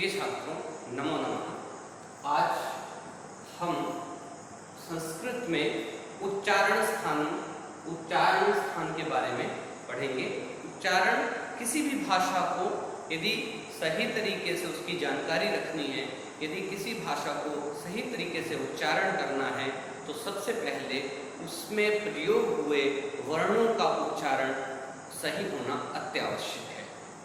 प्रिय छात्रों, नमो नमः। आज हम संस्कृत में उच्चारण स्थान के बारे में पढ़ेंगे। उच्चारण, किसी भी भाषा को यदि सही तरीके से उसकी जानकारी रखनी है, यदि किसी भाषा को सही तरीके से उच्चारण करना है, तो सबसे पहले उसमें प्रयोग हुए वर्णों का उच्चारण सही होना अत्यावश्यक है।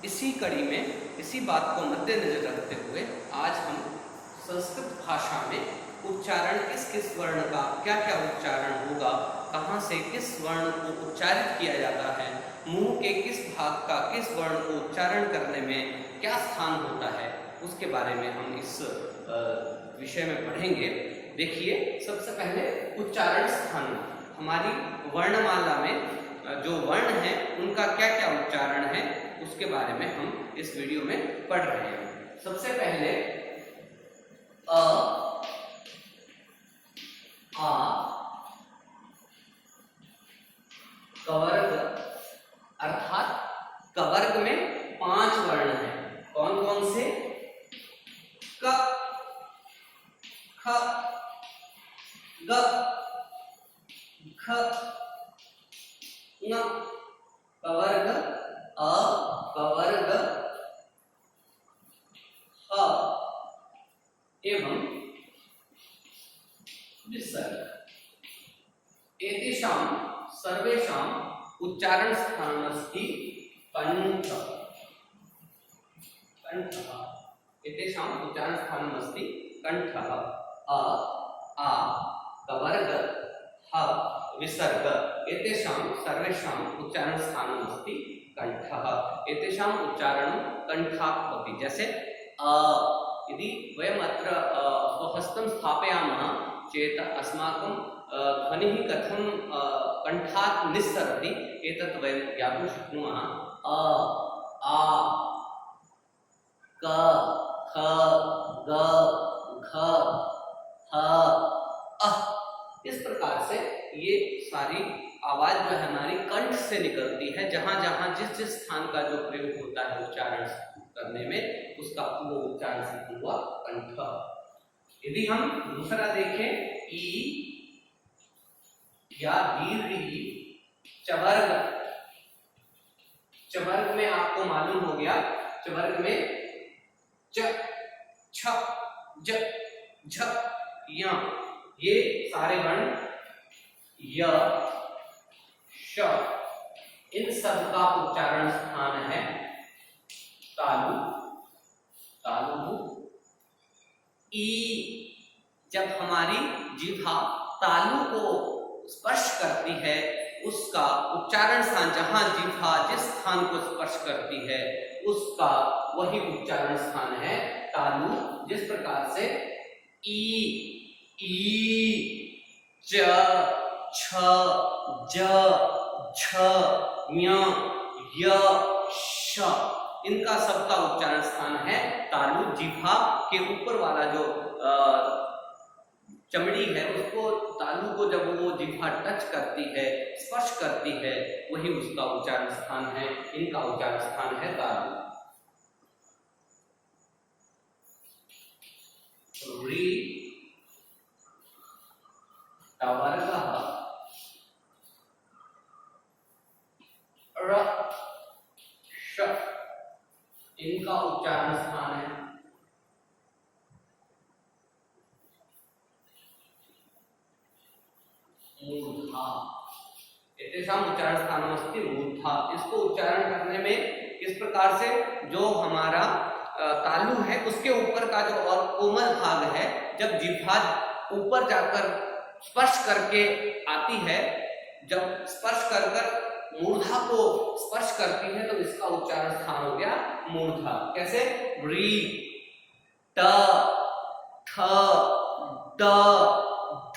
इसी कड़ी में, इसी बात को मद्देनजर रखते हुए आज हम संस्कृत भाषा में उच्चारण, किस किस वर्ण का क्या क्या उच्चारण होगा, कहाँ से किस वर्ण को उच्चारित किया जाता है, मुंह के किस भाग का किस वर्ण को उच्चारण करने में क्या स्थान होता है, उसके बारे में हम इस विषय में पढ़ेंगे। देखिए, सबसे पहले उच्चारण स्थान। हमारी वर्णमाला में जो वर्ण हैं उनका क्या क्या उच्चारण है, उसके बारे में हम इस वीडियो में पढ़ रहे हैं। सबसे पहले अ, आ, कवर्ग, अर्थात कवर्ग में 5 वर्ण हैं। कौन कौन से? क, ख, ग, घ, ङ, कवर्ग, अ, कवर्ग, ह एवं विसर्ग। एतेषां सर्वेषां उच्चारण स्थानमस्ति कंठ। कंठः, एतेषां उच्चारण स्थानमस्ति कंठः। अ, आ, कवर्ग, ह, विसर्ग। एतेषां सर्वेषां उच्चारण स्थानमस्ति कंठः। एतेषां उच्चारणं कंठात् भवति। जैसे यदि वयम् अत्र स्वहस्तं स्थापयामः चेत् अस्माकं ध्वनिः कथं कंठात् निस्सरति एतत् वयं ज्ञातुं शक्नुमः। अ, आ, क, ख, ग, घ, ह, अ। इस प्रकार से ये सारी आवाज जो है हमारी कंठ से निकलती है। जहां जहां जिस जिस स्थान का जो प्रयोग होता है उच्चारण करने में, उसका वो उच्चारण सिद्ध हुआ कंठ। यदि हम दूसरा देखें, ई या दीर्घ ई, चवर्ग। चवर्ग में आपको मालूम हो गया, चवर्ग में च, छ, ज, झ, य, ये सारे वर्ण, य, श, इन सब का उच्चारण स्थान है तालु। तालु। ई, जब हमारी जिह्वा तालु को स्पर्श करती है, उसका उच्चारण स्थान, जहां जिह्वा जिस स्थान को स्पर्श करती है उसका वही उच्चारण स्थान है तालु। जिस प्रकार से ई, च, छ, ज, झ, ञ, य, श, इनका सबका उच्चारण स्थान है तालु। जिह्वा के ऊपर वाला जो चमड़ी है, उसको, तालु को जब वो जिह्वा टच करती है, स्पर्श करती है, वही उसका उच्चारण स्थान है। इनका उच्चारण स्थान है तालु। री, टवर्गः, र, श, इनका उच्चारण स्थान है मूर्धा। एतेषां उच्चारण स्थानमस्ति मूर्धा। इसको उच्चारण करने में इस प्रकार से, जो हमारा तालु है उसके ऊपर का जो और कोमल भाग है, जब जिह्वा ऊपर जाकर स्पर्श करके आती है, जब स्पर्श कर कर मूर्धा को स्पर्श करती है, तो इसका उच्चारण स्थान हो गया मूर्धा। कैसे? री, ट, ठ, ड,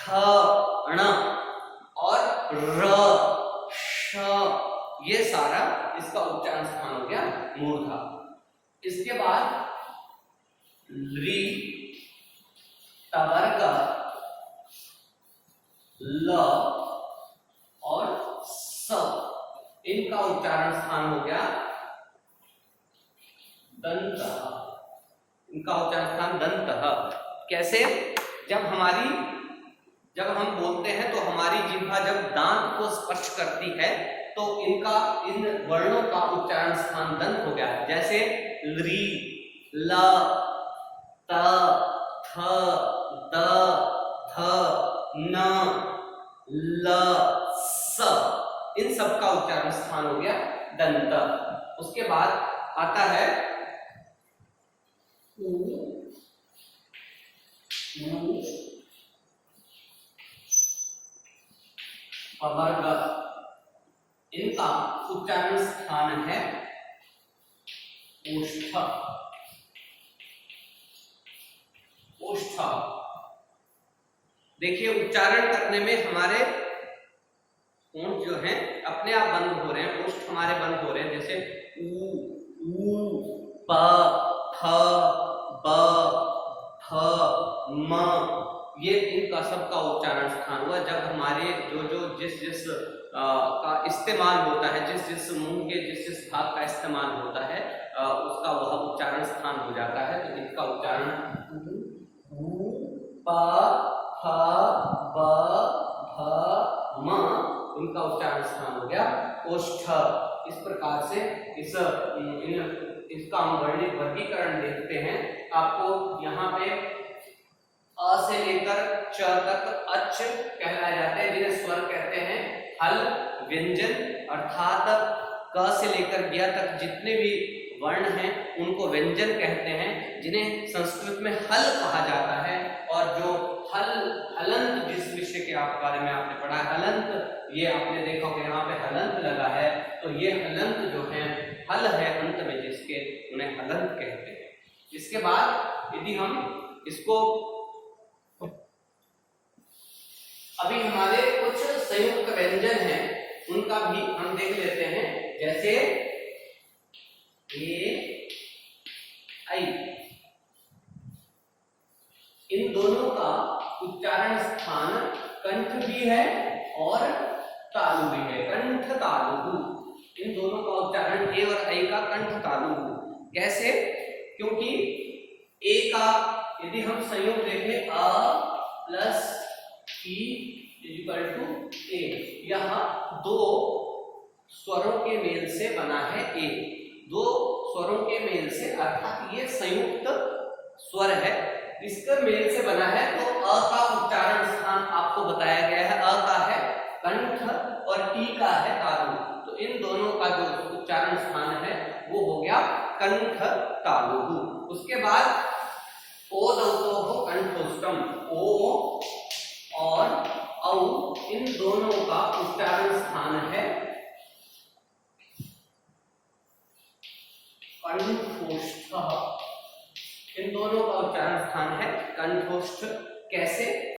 ध, ण और र, श, ये सारा इसका उच्चारण स्थान हो गया मूर्धा। इसके बाद री, टवर्ग, ल और स, इनका उच्चारण स्थान हो गया दंत। इनका उच्चारण स्थान दंतः। कैसे? जब हम बोलते हैं तो हमारी जिह्वा जब दांत को स्पर्श करती है तो इन वर्णों का उच्चारण स्थान दंत हो गया। जैसे री, ल, त, थ, द, थ, न, ल, स, इन सब का उच्चारण स्थान हो गया दंत। उसके बाद आता है उ, वर्ग, इनका उच्चारण स्थान है ओष्ठ। ओष्ठ देखिए, उच्चारण करने में हमारे होंठ जो हैं अपने आप बंद हो रहे हैं, ओष्ठ हमारे बंद हो रहे हैं। जैसे ऊ, प, फ, ब, फ, म, ये इनका सबका उच्चारण स्थान हुआ जब हमारे जिस का इस्तेमाल होता है, जिस मुंह के जिस भाग का इस्तेमाल होता है उसका वह उच्चारण स्थान हो जाता है। तो इनका उच्चारण ऊ, प, फ, ब, भ, म, इनका उच्चारण स्थान हो गया ओष्ठ। इस प्रकार से इसका हम वर्णित वर्गीकरण देखते हैं। आपको यहाँ पे अ से लेकर च तक अच कहलाए जाते हैं, जिन्हें स्वर कहते हैं हल व्यंजन, अर्थात क से लेकर ज्ञ तक जितने भी वर्ण हैं उनको व्यंजन कहते हैं, जिन्हें संस्कृत में हल कहा जाता है। और जो हलंत, जिस विषय के बारे में आपने पढ़ा है हलंत, ये आपने देखा होगा यहाँ पे हलंत लगा है, तो ये हलंत जो है हल है अंत में जिसके, उन्हें हलंत कहते हैं। इसके बाद यदि हम इसको अभी हमारे कुछ संयुक्त व्यंजन हैं उनका भी हम देख लेते हैं। जैसे ए, आई, इन दोनों का उच्चारण स्थान कंठ भी है और तालु भी है, कंठ तालु। इन दोनों का उच्चारण ए और आई का कंठ तालु। कैसे? क्योंकि ए का यदि हम संयोग देखें अ प्लस ई इक्वल टू ए, यह दो स्वरों के मेल से बना है। ए दो स्वरों के मेल से, अर्थात ये संयुक्त स्वर है, इसका मेल से बना है। तो अ का उच्चारण स्थान आपको बताया गया है, अ का है कंठ और टी का है तालु। तो इन दोनों का जो उच्चारण स्थान है वो हो गया कंठ तालु। उसके बाद ओ दौतो कंठोष्टम, ओ और औ, इन दोनों का उच्चारण स्थान है कंठोष्ठ। इन दोनों का उच्चारण स्थान है कंठोष्ठ। कैसे?